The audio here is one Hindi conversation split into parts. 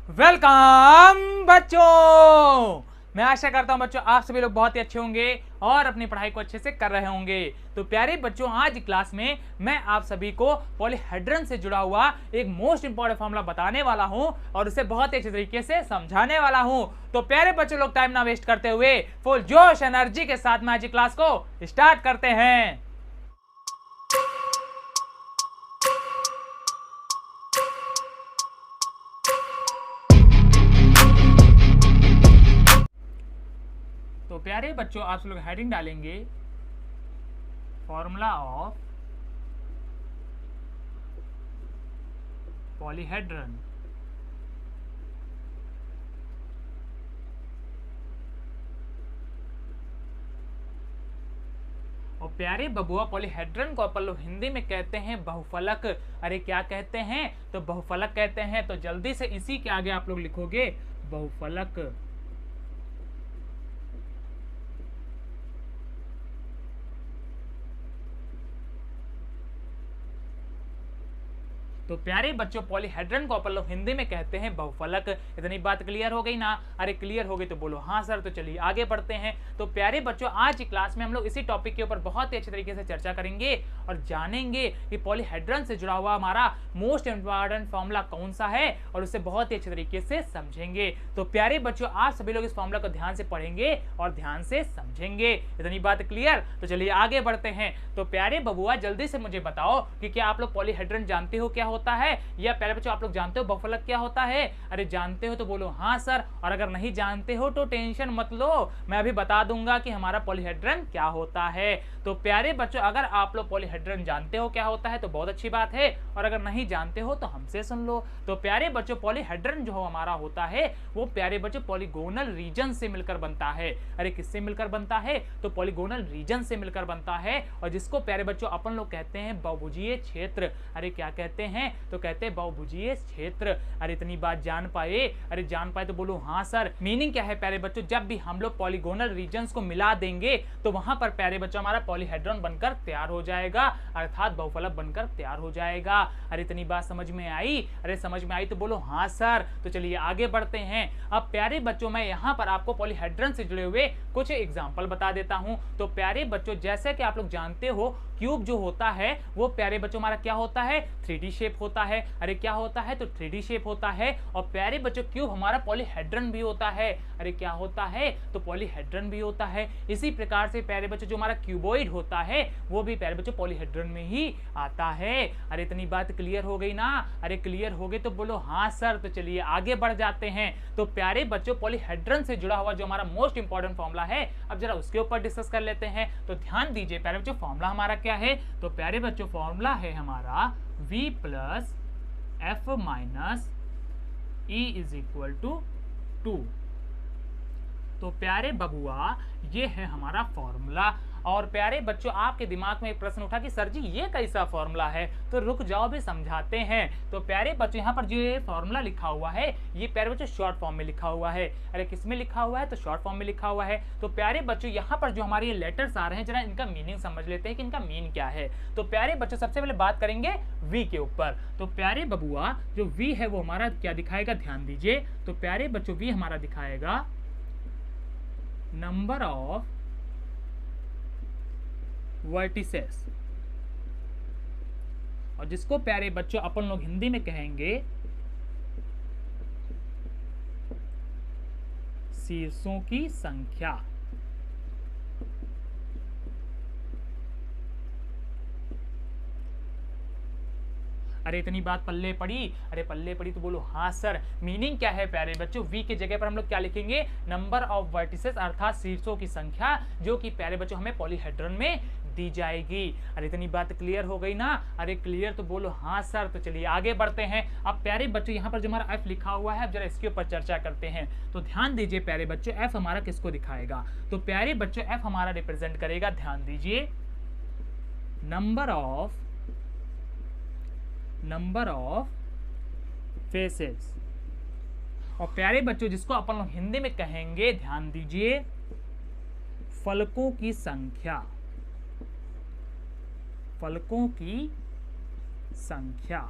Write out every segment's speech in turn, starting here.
वेलकम बच्चों। मैं आशा करता हूं बच्चों आप सभी लोग बहुत ही अच्छे होंगे और अपनी पढ़ाई को अच्छे से कर रहे होंगे। तो प्यारे बच्चों, आज क्लास में मैं आप सभी को पॉलीहेड्रन से जुड़ा हुआ एक मोस्ट इंपॉर्टेंट फॉर्मूला बताने वाला हूं और उसे बहुत ही अच्छे तरीके से समझाने वाला हूं। तो प्यारे बच्चों लोग टाइम ना वेस्ट करते हुए फुल जोश एनर्जी के साथ में आज की क्लास को स्टार्ट करते हैं। तो प्यारे बच्चों, आप लोग हेडिंग डालेंगे फॉर्मूला ऑफ पॉलीहेड्रन। और प्यारे बबुआ, पॉलीहेड्रन को अपन लोग हिंदी में कहते हैं बहुफलक। अरे क्या कहते हैं? तो बहुफलक कहते हैं। तो जल्दी से इसी के आगे आप लोग लिखोगे बहुफलक। तो प्यारे बच्चों, पॉलीहेड्रन को अपन लोग हिंदी में कहते हैं बहुफलक। इतनी बात क्लियर हो गई ना? अरे क्लियर हो गई तो बोलो हाँ सर। तो चलिए आगे बढ़ते हैं। तो प्यारे बच्चों, आज की क्लास में हम लोग इसी टॉपिक के ऊपर बहुत ही अच्छे तरीके से चर्चा करेंगे और जानेंगे कि पॉलीहेड्रन से जुड़ा हुआ हमारा मोस्ट इंपॉर्टेंट फॉर्मूला कौन सा है और उसे बहुत ही अच्छे तरीके से समझेंगे। तो प्यारे बच्चों, आप सभी लोग इस फॉर्मूला को ध्यान से पढ़ेंगे और ध्यान से समझेंगे। इतनी बात क्लियर? तो चलिए आगे बढ़ते हैं। तो प्यारे बबुआ, जल्दी से मुझे बताओ कि क्या आप लोग पॉलीहेड्रन जानते हो क्या होता है, या प्यारे बच्चों आप लोग जानते हो बहुफलक क्या होता है? अरे जानते हो तो बोलो हाँ सर, और अगर नहीं जानते हो तो टेंशन मत लो, मैं अभी बता दूंगा कि हमारा पॉलीहेड्रन क्या होता है। तो प्यारे बच्चों, अगर आप लोग पॉलीहेड्रन जानते हो क्या होता है तो बहुत अच्छी बात है, और अगर नहीं जानते हो तो हमसे सुन लो। तो प्यारे बच्चों, पॉलीहेड्रन जो हमारा होता है वो प्यारे बच्चों पॉलीगोनल रीजन से मिलकर बनता है। अरे किससे मिलकर बनता है? तो पॉलीगोनल रीजन से मिलकर बनता है, और जिसको प्यारे बच्चों अपन लोग कहते हैं बहुभुजीय क्षेत्र। अरे क्या कहते हैं? तो कहते हैं बहुभुजीय क्षेत्र। अरे इतनी बात जान पाए? अरे जान पाए तो बोलो हाँ सर। मीनिंग क्या है प्यारे बच्चों? जब भी हम लोग पॉलीगोनल रीजन्स को मिला देंगे तो वहां पर प्यारे बच्चों हमारा पॉलीहेड्रन बनकर तैयार हो जाएगा, अर्थात बहुफलक बनकर तैयार हो जाएगा। अरे इतनी बात समझ में आई? अरे समझ में आई तो बोलो हाँ सर। तो चलिए आगे बढ़ते हैं। अब प्यारे बच्चों, मैं यहाँ पर आपको पॉलीहेड्रन से जुड़े हुए कुछ एग्जाम्पल बता देता हूँ। तो प्यारे बच्चों, जैसे कि आप लोग जानते हो क्यूब जो होता है वो प्यारे बच्चों हमारा क्या होता है? 3D शेप होता है। अरे क्या होता है? तो 3D शेप होता है। और प्यारे बच्चों, क्यूब हमारा पॉलीहेड्रन भी होता है। अरे क्या होता है? तो पॉलीहेड्रन भी होता है। इसी प्रकार से प्यारे बच्चों जो हमारा क्यूबॉइड होता है वो भी प्यारे बच्चों पॉलीहेड्रन में ही आता है। अरे इतनी बात क्लियर हो गई ना? अरे क्लियर हो गई तो बोलो हाँ सर। तो चलिए आगे बढ़ जाते हैं। तो प्यारे बच्चों, पॉलीहेड्रन से जुड़ा हुआ जो हमारा मोस्ट इंपॉर्टेंट फॉर्मूला है, अब जरा उसके ऊपर डिस्कस कर लेते हैं। तो ध्यान दीजिए प्यारे बच्चों, फॉर्मूला हमारा क्या है? तो प्यारे बच्चों, फॉर्मूला है हमारा v plus F minus E is equal to 2। तो प्यारे बबुआ, ये है हमारा फॉर्मूला। और प्यारे बच्चों, आपके दिमाग में एक प्रश्न उठा कि सर जी ये कैसा फॉर्मूला है? तो रुक जाओ, भी समझाते हैं। तो प्यारे बच्चों, यहाँ पर जो ये फॉर्मूला लिखा हुआ है ये प्यारे बच्चों शॉर्ट फॉर्म में लिखा हुआ है। अरे किस में लिखा हुआ है? तो शॉर्ट फॉर्म में लिखा हुआ है। तो प्यारे बच्चों, यहाँ पर जो हमारे ये लेटर्स आ रहे हैं, जरा इनका मीनिंग समझ लेते हैं कि इनका मीन क्या है। तो प्यारे बच्चों, सबसे पहले बात करेंगे वी के ऊपर। तो प्यारे बबुआ, जो वी है वो हमारा क्या दिखाएगा? ध्यान दीजिए। तो प्यारे बच्चों, वी हमारा दिखाएगा नंबर ऑफ वर्टिसेस, और जिसको प्यारे बच्चों अपन लोग हिंदी में कहेंगे शीर्षों की संख्या। अरे इतनी बात पल्ले पड़ी? अरे पल्ले पड़ी तो बोलो हाँ सर। मीनिंग क्या है प्यारे बच्चों? वी की जगह पर हम लोग क्या लिखेंगे? नंबर ऑफ वर्टिसेस, अर्थात शीर्षों की संख्या, जो कि प्यारे बच्चों हमें पॉलीहेड्रन में दी जाएगी। अरे इतनी बात क्लियर हो गई ना? अरे क्लियर तो बोलो हाँ सर। तो चलिए आगे बढ़ते हैं। अब प्यारे बच्चों, यहाँ पर जो हमारा एफ लिखा हुआ है, अब जरा इसके ऊपर चर्चा करते हैं। तो ध्यान दीजिए प्यारे बच्चों, एफ हमारा किसको दिखाएगा? तो प्यारे बच्चों, एफ हमारा रिप्रेजेंट करेगा, ध्यान दीजिए, नंबर ऑफ फेसेस। और प्यारे बच्चों, जिसको अपन लोग हिंदी में कहेंगे, ध्यान दीजिए, फलकों की संख्या। फलकों की संख्या।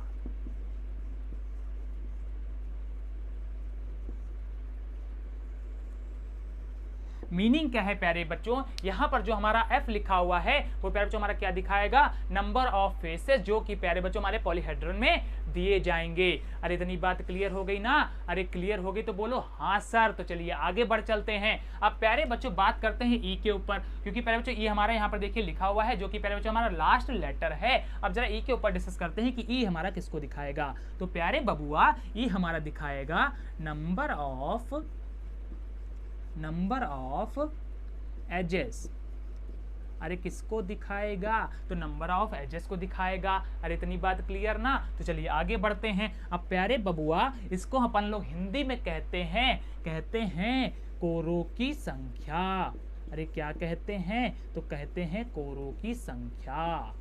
मीनिंग क्या है प्यारे बच्चों, यहाँ पर जो हमारा F लिखा हुआ है वो प्यारे बच्चों हमारा क्या दिखाएगा, नंबर ऑफ फेसेस, जो कि प्यारे बच्चों हमारे पॉलीहेड्रन में दिए जाएंगे। अरे इतनी बात क्लियर हो गई ना, अरे क्लियर हो गई तो बोलो हाँ सर। तो चलिए आगे बढ़ चलते हैं। अब प्यारे बच्चों बात करते हैं ई के ऊपर, क्योंकि प्यारे बच्चों ई हमारा यहाँ पर देखिए लिखा हुआ है, जो कि प्यारे बच्चों हमारा लास्ट लेटर है। अब जरा ई के ऊपर डिस्कस करते हैं कि ई हमारा किसको दिखाएगा। तो प्यारे बबुआ ई हमारा दिखाएगा नंबर ऑफ एजेस। अरे किसको दिखाएगा, तो नंबर ऑफ एजेस को दिखाएगा। अरे इतनी बात क्लियर ना। तो चलिए आगे बढ़ते हैं। अब प्यारे बबुआ इसको अपन लोग हिंदी में कहते हैं कोरों की संख्या। अरे क्या कहते हैं, तो कहते हैं कोरों की संख्या।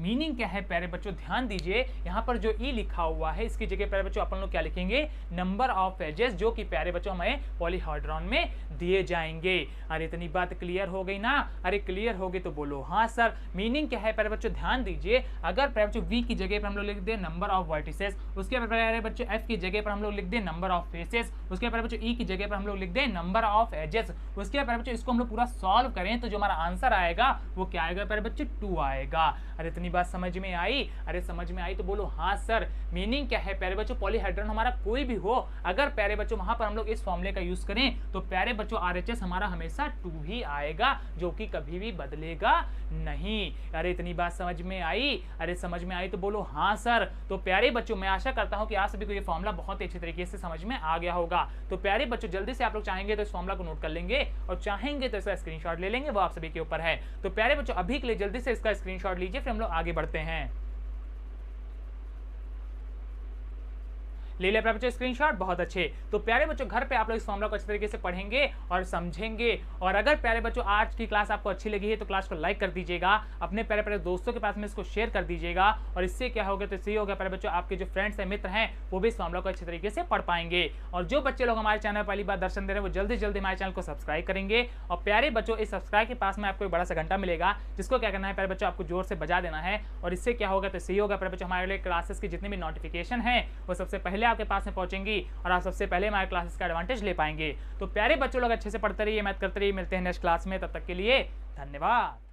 मीनिंग क्या है प्यारे बच्चों, ध्यान दीजिए यहाँ पर जो ई लिखा हुआ है इसकी जगह प्यारे बच्चों अपन लोग क्या लिखेंगे, नंबर ऑफ एजेस, जो कि प्यारे बच्चों हमें पॉलीहेड्रॉन में दिए जाएंगे। अरे इतनी बात क्लियर हो गई ना, अरे क्लियर हो गई तो बोलो हाँ सर। मीनिंग क्या है प्यारे बच्चों, ध्यान दीजिए, अगर प्यारे बच्चों वी की जगह पर हम लोग लिख दे नंबर ऑफ वर्टिसेस, उसके बाद प्यारे बच्चों एफ की जगह पर हम लोग लिख दे नंबर ऑफ फेसेस, उसके बाद बच्चों ई की जगह पर हम लोग लिख दे नंबर ऑफ एजेस, उसके बाद बच्चों इसको हम लोग पूरा सॉल्व करें तो जो हमारा आंसर आएगा वो क्या आएगा प्यारे बच्चों, 2 आएगा। अरे इतनी बात समझ में आई, अरे समझ में आई तो बोलो हाँ सर। मीनिंग क्या है प्यारे बच्चों, पॉलीहेड्रन हमारा कोई भी हो, अगर प्यारे बच्चों वहां पर हम लोग इस फॉर्मूले का यूज करें तो प्यारे बच्चों आरएचएस हमारा हमेशा 2 ही आएगा, जो कि कभी भी बदलेगा नहीं। अरे इतनी बात समझ में आई, अरे समझ में आई तो बोलो हाँ सर। तो प्यारे बच्चों मैं आशा करता हूं कि आप सभी को ये फॉर्मूला बहुत ही अच्छी तरीके से समझ में आ गया होगा। तो प्यारे बच्चों जल्दी से आप लोग चाहेंगे तो इस फॉर्मूला को नोट कर लेंगे और चाहेंगे तो इसका स्क्रीनशॉट ले लेंगे, वो आप सभी के ऊपर है। तो प्यारे बच्चों अभी के लिए जल्दी से इसका स्क्रीनशॉट लीजिए, फिर हम लोग आगे बढ़ते हैं। ले लिया प्यारे बच्चों स्क्रीनशॉट, बहुत अच्छे। तो प्यारे बच्चों घर पे आप लोग इस फॉर्मूला को अच्छे तरीके से पढ़ेंगे और समझेंगे। और अगर प्यारे बच्चों आज की क्लास आपको अच्छी लगी है तो क्लास को लाइक कर दीजिएगा, अपने प्यारे प्यारे दोस्तों के पास में इसको शेयर कर दीजिएगा। और इससे क्या होगा, तो इससे होगा प्यारे बच्चों आपके जो फ्रेंड्स हैं, मित्र हैं, वो भी इस फॉर्मूला को अच्छे तरीके से पढ़ पाएंगे। और जो बच्चे लोग हमारे चैनल पहली बार दर्शन दे रहे हैं वो जल्दी जल्दी हमारे चैनल को सब्सक्राइब करेंगे। और प्यारे बच्चों इस सब्सक्राइब के पास में आपको एक बड़ा सा घंटा मिलेगा, जिसको क्या करना है प्यारे बच्चों, आपको जोर से बजा देना है। और इससे क्या होगा, तो सही होगा प्यारे बच्चों हमारे लिए क्लासेस की जितनी भी नोटिफिकेशन है वो सबसे पहले आपके पास में पहुंचेंगी और आप सबसे पहले हमारे क्लासेस का एडवांटेज ले पाएंगे। तो प्यारे बच्चों लोग अच्छे से पढ़ते रहिए, मैथ करते रहिए। मिलते हैं नेक्स्ट क्लास में, तब तक के लिए धन्यवाद।